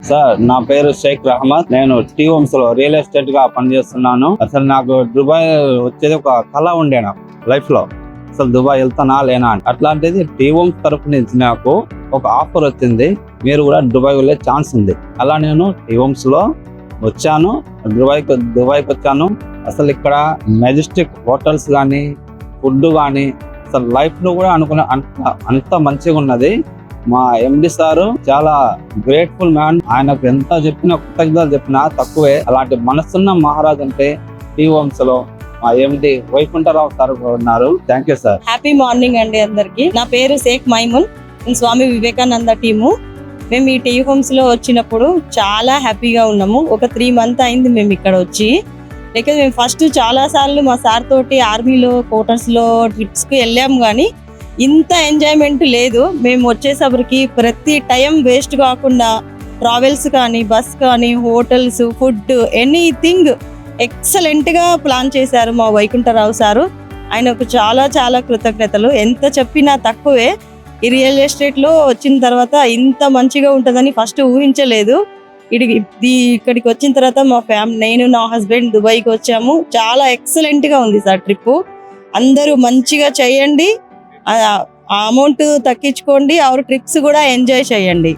Sir నా పేరు షేక్ రహమద్. నేను టీ హోమ్స్ లో రియల్ ఎస్టేట్ గా పనిచేస్తున్నాను. అసలు నాకు దుబాయ్ వచ్చేది ఒక కళ ఉండే నాకు లైఫ్ లో. అసలు దుబాయ్ వెళ్తానా లేనా అని. అట్లాంటిది టీ హోమ్స్ తరపు నుంచి నాకు ఒక ఆఫర్ వచ్చింది, మీరు కూడా దుబాయ్ వెళ్ళే ఛాన్స్ ఉంది. అలా నేను టీ హోమ్స్ లో వచ్చాను, దుబాయ్కి వచ్చాను. అసలు ఇక్కడ మెజెస్టిక్ హోటల్స్ కానీ, ఫుడ్ కానీ, అసలు లైఫ్ లో కూడా అనుకున్న అంత మంచిగా ఉన్నది. మా ఎండి సారు చాలా గ్రేట్ఫుల్ మ్యాన్. ఆయనకు ఎంత చెప్పినా, కృతజ్ఞతలు చెప్పినా తక్కువే. అలాంటి మనసున్న మహారాజ్ అంటే టీ హోమ్స్ లో మా ఎండి వైకుంఠరావు సార్ ఉన్నారు. Thank you sir. Happy morning అండి అందరికి. నా పేరు షేక్ మైమున్. నేను స్వామి వివేకానంద టీము. మేము ఈ టీ హోమ్స్ లో వచ్చినప్పుడు చాలా హ్యాపీగా ఉన్నాము. ఒక 3 months అయింది మేము ఇక్కడ వచ్చి. లేకపోతే మేము ఫస్ట్ చాలా సార్లు మా సార్ తోటి ఆర్మీలో క్వార్టర్స్ లో ట్రిప్స్ కి వెళ్ళాము, కానీ ఇంత ఎంజాయ్మెంట్ లేదు. మేము వచ్చేసరికి ప్రతి టైం వేస్ట్ కాకుండా ట్రావెల్స్ కానీ, బస్ కానీ, హోటల్స్, ఫుడ్, ఎనీథింగ్ ఎక్సలెంట్ గా ప్లాన్ చేశారు మా వైకుంఠరావు సారు. ఆయనకు చాలా చాలా కృతజ్ఞతలు. ఎంత చెప్పినా తక్కువే. ఈ రియల్ ఎస్టేట్ లో వచ్చిన తర్వాత ఇంత మంచిగా ఉంటుందని ఫస్ట్ ఊహించలేదు. ఇక్కడికి వచ్చిన తర్వాత మా నేను నా హస్బెండ్ దుబాయ్కి వచ్చాము. చాలా ఎక్సలెంట్ గా ఉంది సార్ ట్రిప్. అందరూ మంచిగా చేయండి, అమౌంట్ తగ్గించుకోండి, ట్రిప్స్ కూడా ఎంజాయ్ చేయండి.